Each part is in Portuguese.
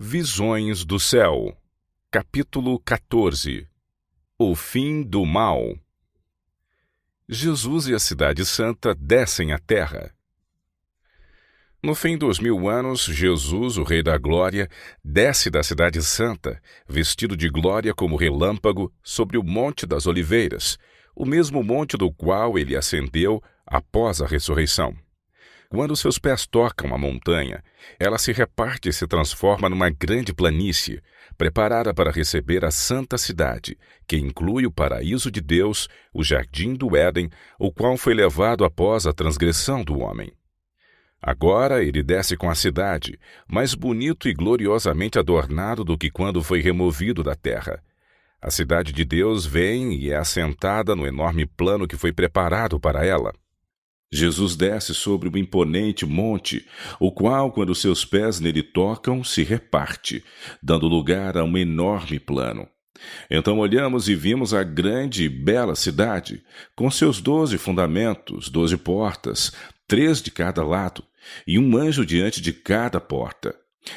Visões do Céu, capítulo 14. O fim do mal. Jesus e a Cidade Santa descem à terra. No fim dos 1000 anos, Jesus, o Rei da Glória, desce da Cidade Santa, vestido de glória como relâmpago, sobre o Monte das Oliveiras, o mesmo monte do qual ele ascendeu após a ressurreição. Quando seus pés tocam a montanha, ela se reparte e se transforma numa grande planície, preparada para receber a Santa Cidade, que inclui o paraíso de Deus, o jardim do Éden, o qual foi levado após a transgressão do homem. Agora ele desce com a cidade, mais bonito e gloriosamente adornado do que quando foi removido da terra. A cidade de Deus vem e é assentada no enorme plano que foi preparado para ela. Jesus desce sobre o imponente monte, o qual, quando seus pés nele tocam, se reparte, dando lugar a um enorme plano. Então olhamos e vimos a grande e bela cidade, com seus 12 fundamentos, 12 portas, 3 de cada lado, e um anjo diante de cada porta.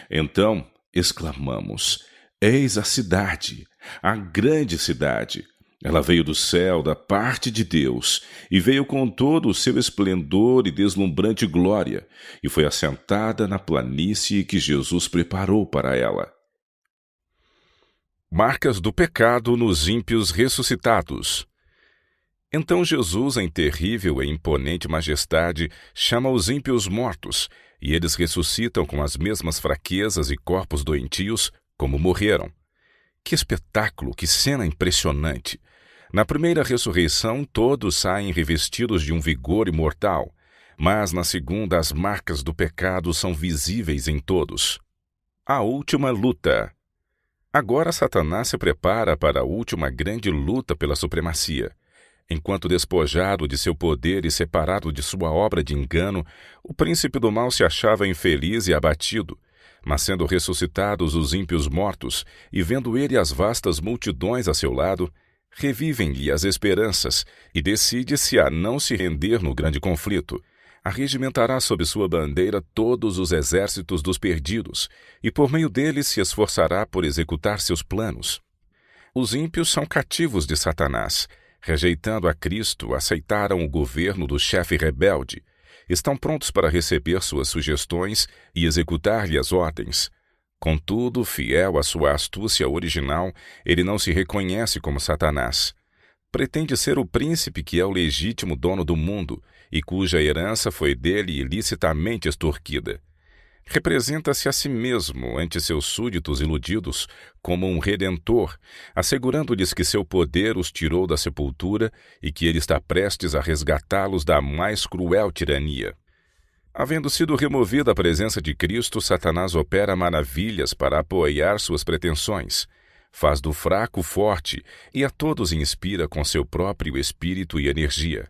Então exclamamos: Eis a cidade, a grande cidade! Ela veio do céu, da parte de Deus, e veio com todo o seu esplendor e deslumbrante glória, e foi assentada na planície que Jesus preparou para ela. Marcas do pecado nos ímpios ressuscitados. Então Jesus, em terrível e imponente majestade, chama os ímpios mortos, e eles ressuscitam com as mesmas fraquezas e corpos doentios como morreram. Que espetáculo, que cena impressionante! Na primeira ressurreição, todos saem revestidos de um vigor imortal, mas na segunda as marcas do pecado são visíveis em todos. A última luta. Agora Satanás se prepara para a última grande luta pela supremacia. Enquanto despojado de seu poder e separado de sua obra de engano, o príncipe do mal se achava infeliz e abatido. Mas sendo ressuscitados os ímpios mortos, e vendo ele as vastas multidões a seu lado, revivem-lhe as esperanças, e decide-se a não se render no grande conflito. Arregimentará sob sua bandeira todos os exércitos dos perdidos, e por meio deles se esforçará por executar seus planos. Os ímpios são cativos de Satanás. Rejeitando a Cristo, aceitaram o governo do chefe rebelde. Estão prontos para receber suas sugestões e executar-lhe as ordens. Contudo, fiel à sua astúcia original, ele não se reconhece como Satanás. Pretende ser o príncipe que é o legítimo dono do mundo e cuja herança foi dele ilicitamente extorquida. Representa-se a si mesmo ante seus súditos iludidos como um redentor, assegurando-lhes que seu poder os tirou da sepultura e que ele está prestes a resgatá-los da mais cruel tirania. Havendo sido removida a presença de Cristo, Satanás opera maravilhas para apoiar suas pretensões. Faz do fraco forte e a todos inspira com seu próprio espírito e energia.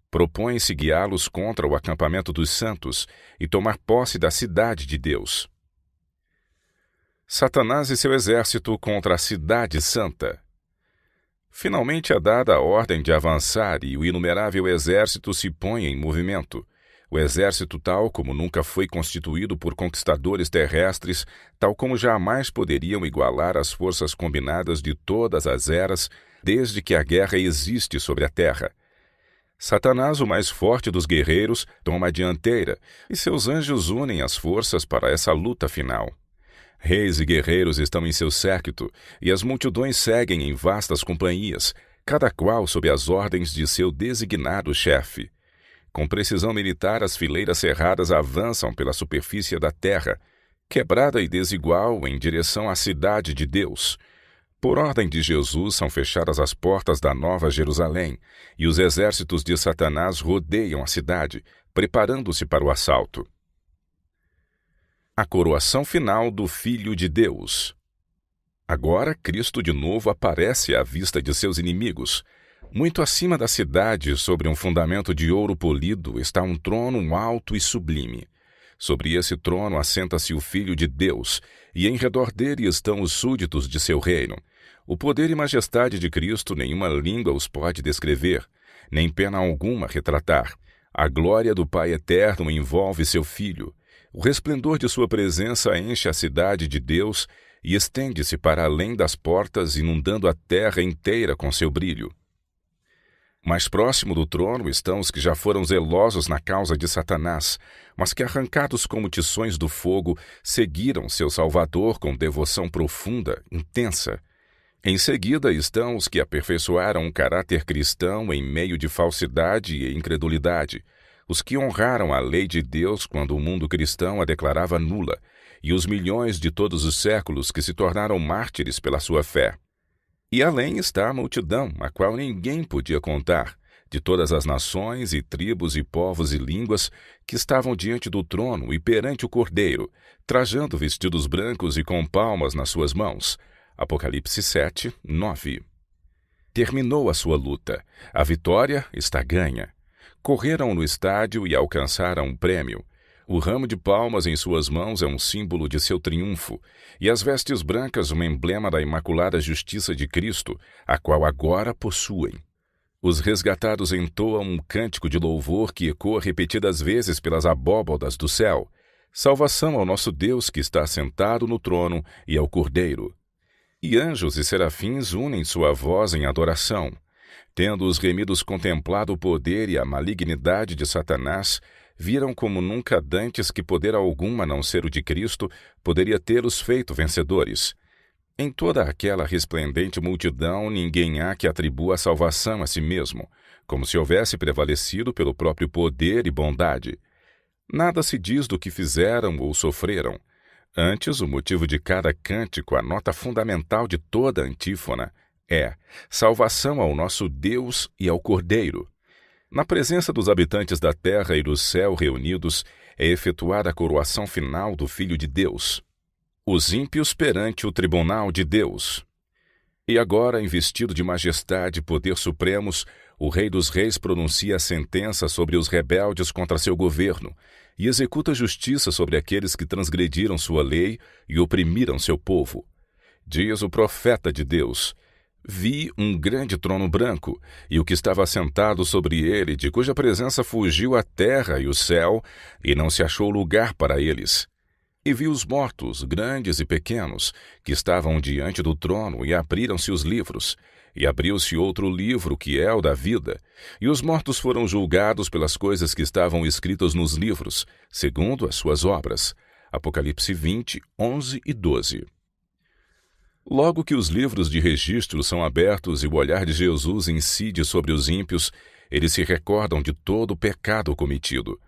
Propõe-se guiá-los contra o acampamento dos santos e tomar posse da cidade de Deus. Satanás e seu exército contra a Cidade Santa. Finalmente é dada a ordem de avançar e o inumerável exército se põe em movimento. O exército, tal como nunca foi constituído por conquistadores terrestres, tal como jamais poderiam igualar as forças combinadas de todas as eras, desde que a guerra existe sobre a terra. Satanás, o mais forte dos guerreiros, toma a dianteira, e seus anjos unem as forças para essa luta final. Reis e guerreiros estão em seu séquito, e as multidões seguem em vastas companhias, cada qual sob as ordens de seu designado chefe. Com precisão militar, as fileiras cerradas avançam pela superfície da terra, quebrada e desigual em direção à cidade de Deus. Por ordem de Jesus, são fechadas as portas da Nova Jerusalém, e os exércitos de Satanás rodeiam a cidade, preparando-se para o assalto. A coroação final do Filho de Deus. Agora, Cristo de novo aparece à vista de seus inimigos. Muito acima da cidade, sobre um fundamento de ouro polido, está um trono alto e sublime. Sobre esse trono assenta-se o Filho de Deus, e em redor dele estão os súditos de seu reino. O poder e majestade de Cristo nenhuma língua os pode descrever, nem pena alguma retratar. A glória do Pai eterno envolve seu Filho. O resplendor de sua presença enche a cidade de Deus e estende-se para além das portas, inundando a terra inteira com seu brilho. Mais próximo do trono estão os que já foram zelosos na causa de Satanás, mas que, arrancados como tições do fogo, seguiram seu Salvador com devoção profunda, intensa. Em seguida estão os que aperfeiçoaram o caráter cristão em meio de falsidade e incredulidade, os que honraram a lei de Deus quando o mundo cristão a declarava nula, e os milhões de todos os séculos que se tornaram mártires pela sua fé. E além está a multidão, a qual ninguém podia contar, de todas as nações e tribos e povos e línguas que estavam diante do trono e perante o Cordeiro, trajando vestidos brancos e com palmas nas suas mãos. Apocalipse 7, 9. Terminou a sua luta. A vitória está ganha. Correram no estádio e alcançaram um prêmio. O ramo de palmas em suas mãos é um símbolo de seu triunfo, e as vestes brancas um emblema da imaculada justiça de Cristo, a qual agora possuem. Os resgatados entoam um cântico de louvor que ecoa repetidas vezes pelas abóbadas do céu. Salvação ao nosso Deus que está sentado no trono e ao Cordeiro. E anjos e serafins unem sua voz em adoração. Tendo os remidos contemplado o poder e a malignidade de Satanás, viram como nunca dantes que poder algum a não ser o de Cristo poderia tê-los feito vencedores. Em toda aquela resplendente multidão ninguém há que atribua a salvação a si mesmo, como se houvesse prevalecido pelo próprio poder e bondade. Nada se diz do que fizeram ou sofreram. Antes, o motivo de cada cântico, a nota fundamental de toda a antífona, é salvação ao nosso Deus e ao Cordeiro. Na presença dos habitantes da terra e do céu reunidos, é efetuada a coroação final do Filho de Deus. Os ímpios perante o tribunal de Deus. E agora, investido de majestade e poder supremos, o Rei dos Reis pronuncia a sentença sobre os rebeldes contra seu governo e executa justiça sobre aqueles que transgrediram sua lei e oprimiram seu povo. Diz o profeta de Deus: Vi um grande trono branco, e o que estava sentado sobre ele, de cuja presença fugiu a terra e o céu, e não se achou lugar para eles. E vi os mortos, grandes e pequenos, que estavam diante do trono, e abriram-se os livros. E abriu-se outro livro, que é o da vida, e os mortos foram julgados pelas coisas que estavam escritas nos livros, segundo as suas obras. Apocalipse 20, 11 e 12. Logo que os livros de registro são abertos e o olhar de Jesus incide sobre os ímpios, eles se recordam de todo o pecado cometido.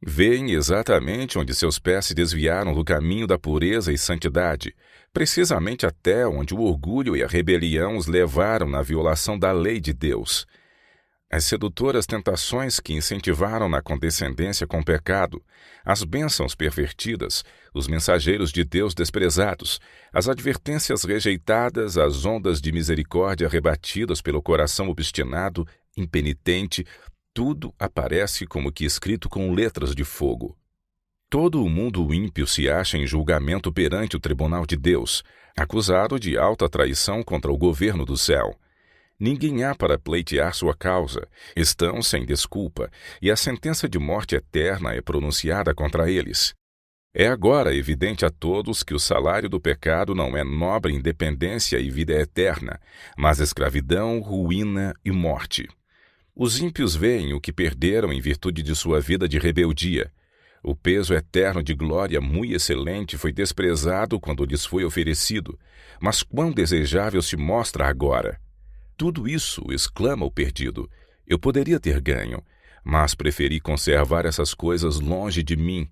Veem exatamente onde seus pés se desviaram do caminho da pureza e santidade, precisamente até onde o orgulho e a rebelião os levaram na violação da lei de Deus. As sedutoras tentações que incentivaram na condescendência com o pecado, as bênçãos pervertidas, os mensageiros de Deus desprezados, as advertências rejeitadas, as ondas de misericórdia rebatidas pelo coração obstinado, impenitente, tudo aparece como que escrito com letras de fogo. Todo o mundo ímpio se acha em julgamento perante o tribunal de Deus, acusado de alta traição contra o governo do céu. Ninguém há para pleitear sua causa, estão sem desculpa, e a sentença de morte eterna é pronunciada contra eles. É agora evidente a todos que o salário do pecado não é nobre independência e vida eterna, mas escravidão, ruína e morte. Os ímpios veem o que perderam em virtude de sua vida de rebeldia. O peso eterno de glória muito excelente foi desprezado quando lhes foi oferecido, mas quão desejável se mostra agora! Tudo isso, exclama o perdido, eu poderia ter ganho, mas preferi conservar essas coisas longe de mim.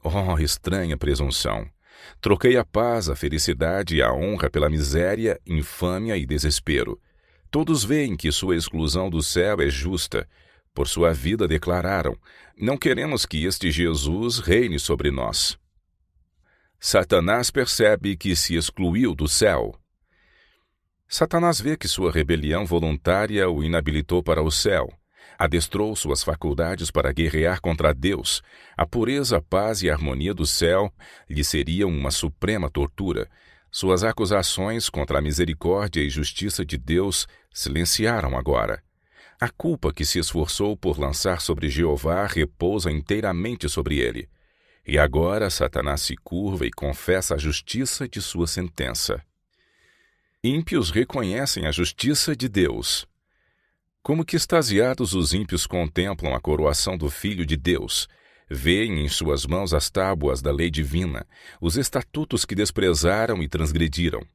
Oh, estranha presunção! Troquei a paz, a felicidade e a honra pela miséria, infâmia e desespero. Todos veem que sua exclusão do céu é justa. Por sua vida declararam: não queremos que este Jesus reine sobre nós. Satanás percebe que se excluiu do céu. Satanás vê que sua rebelião voluntária o inabilitou para o céu. Adestrou suas faculdades para guerrear contra Deus. A pureza, a paz e a harmonia do céu lhe seriam uma suprema tortura. Suas acusações contra a misericórdia e justiça de Deus silenciaram agora. A culpa que se esforçou por lançar sobre Jeová repousa inteiramente sobre ele. E agora Satanás se curva e confessa a justiça de sua sentença. Ímpios reconhecem a justiça de Deus. Como que extasiados os ímpios contemplam a coroação do Filho de Deus, veem em suas mãos as tábuas da lei divina, os estatutos que desprezaram e transgrediram.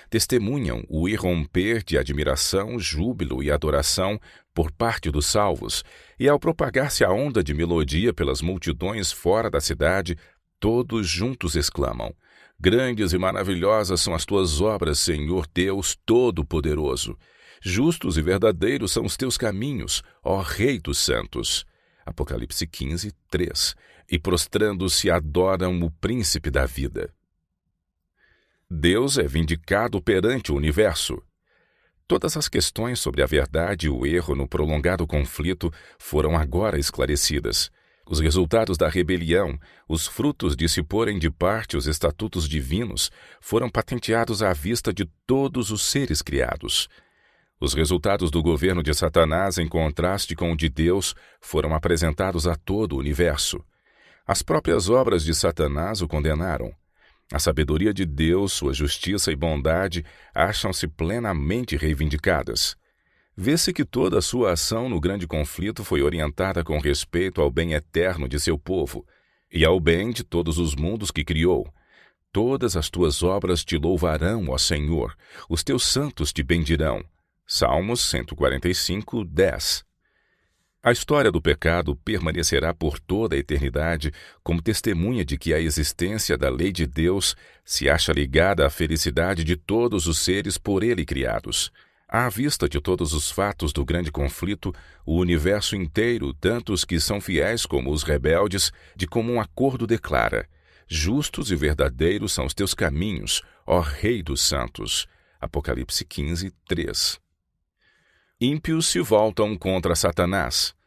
Testemunham o irromper de admiração, júbilo e adoração por parte dos salvos, e ao propagar-se a onda de melodia pelas multidões fora da cidade, todos juntos exclamam: Grandes e maravilhosas são as tuas obras, Senhor Deus Todo-Poderoso. Justos e verdadeiros são os teus caminhos, ó Rei dos Santos. Apocalipse 15, 3. E prostrando-se adoram o Príncipe da Vida. Deus é vindicado perante o universo. Todas as questões sobre a verdade e o erro no prolongado conflito foram agora esclarecidas. Os resultados da rebelião, os frutos de se porem de parte os estatutos divinos, foram patenteados à vista de todos os seres criados. Os resultados do governo de Satanás, em contraste com o de Deus, foram apresentados a todo o universo. As próprias obras de Satanás o condenaram. A sabedoria de Deus, sua justiça e bondade acham-se plenamente reivindicadas. Vê-se que toda a sua ação no grande conflito foi orientada com respeito ao bem eterno de seu povo e ao bem de todos os mundos que criou. Todas as tuas obras te louvarão, ó Senhor, os teus santos te bendirão. Salmos 145, 10. A história do pecado permanecerá por toda a eternidade como testemunha de que a existência da lei de Deus se acha ligada à felicidade de todos os seres por ele criados. À vista de todos os fatos do grande conflito, o universo inteiro, tanto os que são fiéis como os rebeldes, de comum acordo declara: Justos e verdadeiros são os teus caminhos, ó Rei dos Santos. Apocalipse 15, 3. Ímpios se voltam contra Satanás.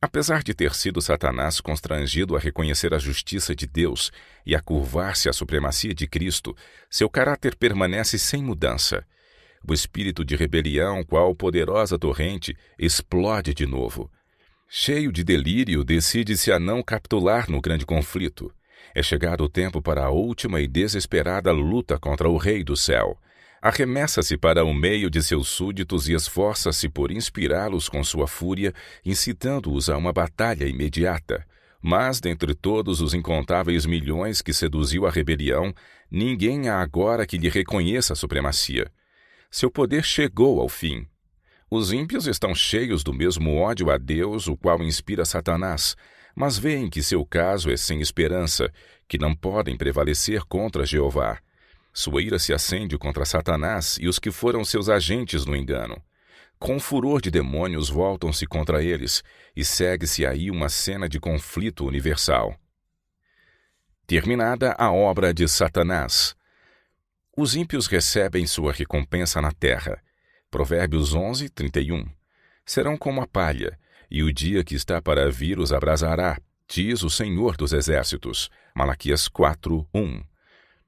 Apesar de ter sido Satanás constrangido a reconhecer a justiça de Deus e a curvar-se à supremacia de Cristo, seu caráter permanece sem mudança. O espírito de rebelião, qual poderosa torrente, explode de novo. Cheio de delírio, decide-se a não capitular no grande conflito. É chegado o tempo para a última e desesperada luta contra o Rei do Céu. Arremessa-se para o meio de seus súditos e esforça-se por inspirá-los com sua fúria, incitando-os a uma batalha imediata. Mas, dentre todos os incontáveis milhões que seduziu a rebelião, ninguém há agora que lhe reconheça a supremacia. Seu poder chegou ao fim. Os ímpios estão cheios do mesmo ódio a Deus, o qual inspira Satanás, mas veem que seu caso é sem esperança, que não podem prevalecer contra Jeová. Sua ira se acende contra Satanás e os que foram seus agentes no engano. Com furor de demônios voltam-se contra eles, e segue-se aí uma cena de conflito universal. Terminada a obra de Satanás. Os ímpios recebem sua recompensa na terra. Provérbios 11, 31. Serão como a palha, e o dia que está para vir os abrasará, diz o Senhor dos Exércitos. Malaquias 4, 1.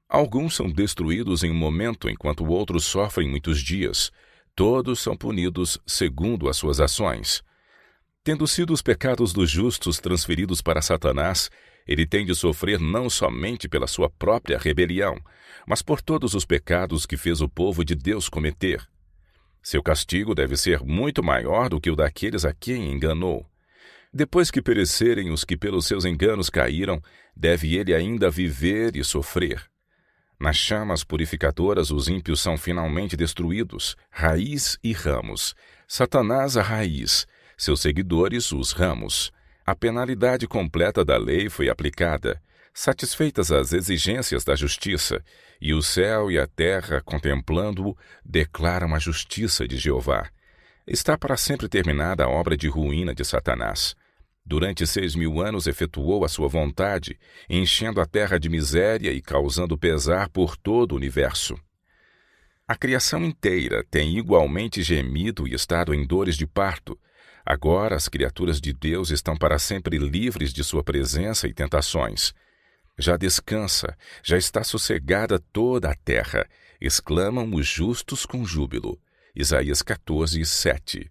Alguns são destruídos em um momento, enquanto outros sofrem muitos dias. Todos são punidos segundo as suas ações. Tendo sido os pecados dos justos transferidos para Satanás, ele tem de sofrer não somente pela sua própria rebelião, mas por todos os pecados que fez o povo de Deus cometer. Seu castigo deve ser muito maior do que o daqueles a quem enganou. Depois que perecerem os que pelos seus enganos caíram, deve ele ainda viver e sofrer. Nas chamas purificadoras, os ímpios são finalmente destruídos, raiz e ramos. Satanás a raiz, seus seguidores os ramos. A penalidade completa da lei foi aplicada, satisfeitas as exigências da justiça, e o céu e a terra, contemplando-o, declaram a justiça de Jeová. Está para sempre terminada a obra de ruína de Satanás. Durante 6.000 anos efetuou a sua vontade, enchendo a terra de miséria e causando pesar por todo o universo. A criação inteira tem igualmente gemido e estado em dores de parto. Agora as criaturas de Deus estão para sempre livres de sua presença e tentações. Já descansa, já está sossegada toda a terra, exclamam os justos com júbilo. Isaías 14, 7.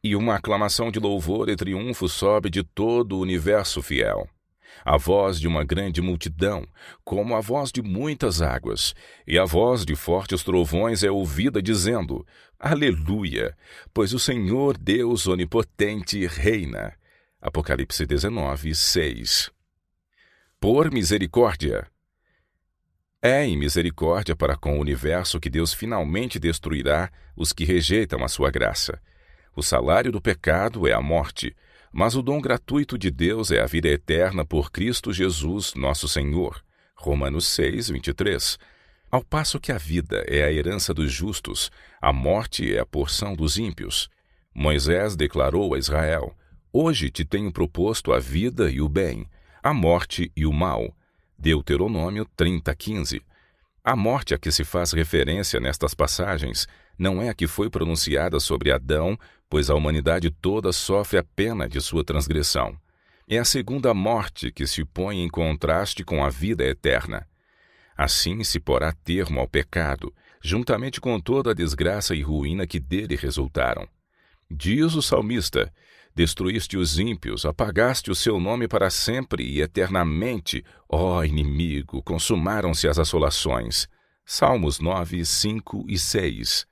E uma aclamação de louvor e triunfo sobe de todo o universo fiel. a voz de uma grande multidão, como a voz de muitas águas, e a voz de fortes trovões é ouvida dizendo: Aleluia! Pois o Senhor Deus Onipotente reina. Apocalipse 19, 6. Por misericórdia. É em misericórdia para com o universo que Deus finalmente destruirá os que rejeitam a sua graça. O salário do pecado é a morte, mas o dom gratuito de Deus é a vida eterna por Cristo Jesus, nosso Senhor. Romanos 6, 23. Ao passo que a vida é a herança dos justos, a morte é a porção dos ímpios. Moisés declarou a Israel: Hoje te tenho proposto a vida e o bem, a morte e o mal. Deuteronômio 30:15. A morte a que se faz referência nestas passagens não é a que foi pronunciada sobre Adão, pois a humanidade toda sofre a pena de sua transgressão. É a segunda morte que se põe em contraste com a vida eterna. Assim se porá termo ao pecado, juntamente com toda a desgraça e ruína que dele resultaram. Diz o salmista: Destruíste os ímpios, apagaste o seu nome para sempre e eternamente, ó inimigo, consumaram-se as assolações. Salmos 9, 5 e 6.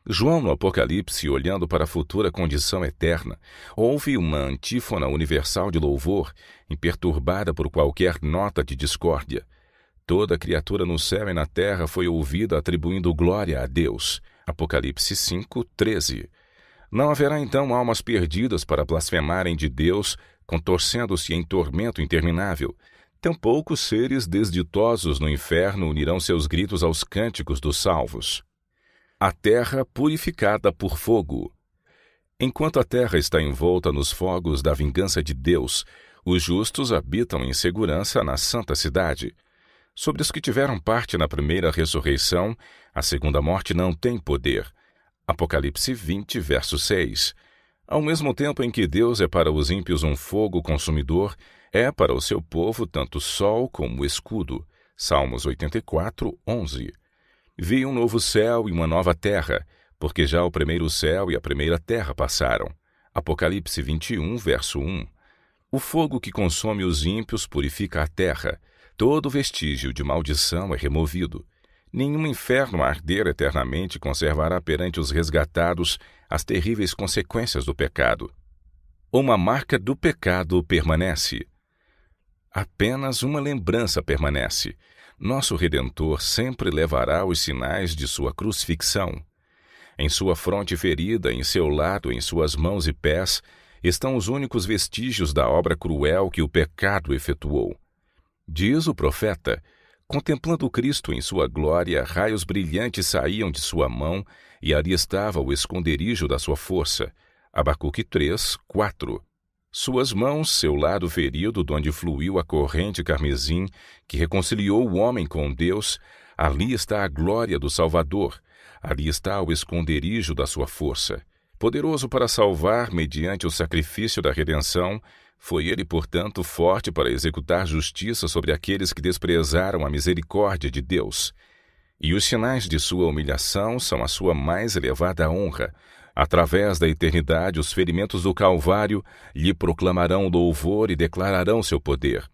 João, no Apocalipse, olhando para a futura condição eterna, ouve uma antífona universal de louvor, imperturbada por qualquer nota de discórdia. Toda criatura no céu e na terra foi ouvida atribuindo glória a Deus. Apocalipse 5, 13. Não haverá então almas perdidas para blasfemarem de Deus, contorcendo-se em tormento interminável. Tampouco seres desditosos no inferno unirão seus gritos aos cânticos dos salvos. A terra purificada por fogo. Enquanto a terra está envolta nos fogos da vingança de Deus, os justos habitam em segurança na santa cidade. Sobre os que tiveram parte na primeira ressurreição, a segunda morte não tem poder. Apocalipse 20, verso 6. Ao mesmo tempo em que Deus é para os ímpios um fogo consumidor, é para o seu povo tanto o sol como o escudo. Salmos 84, 11. Vi um novo céu e uma nova terra, porque já o primeiro céu e a primeira terra passaram. Apocalipse 21, verso 1. O fogo que consome os ímpios purifica a terra. Todo vestígio de maldição é removido. Nenhum inferno a arder eternamente conservará perante os resgatados as terríveis consequências do pecado. Uma marca do pecado permanece. Apenas uma lembrança permanece. Nosso Redentor sempre levará os sinais de sua crucifixão. Em sua fronte ferida, em seu lado, em suas mãos e pés, estão os únicos vestígios da obra cruel que o pecado efetuou. Diz o profeta: Contemplando Cristo em sua glória, raios brilhantes saíam de sua mão, e ali estava o esconderijo da sua força. Abacuque 3, 4. Suas mãos, seu lado ferido, donde fluiu a corrente carmesim, que reconciliou o homem com Deus, ali está a glória do Salvador, ali está o esconderijo da sua força. Poderoso para salvar mediante o sacrifício da redenção, foi ele, portanto, forte para executar justiça sobre aqueles que desprezaram a misericórdia de Deus. E os sinais de sua humilhação são a sua mais elevada honra. Através da eternidade, os ferimentos do Calvário lhe proclamarão louvor e declararão seu poder.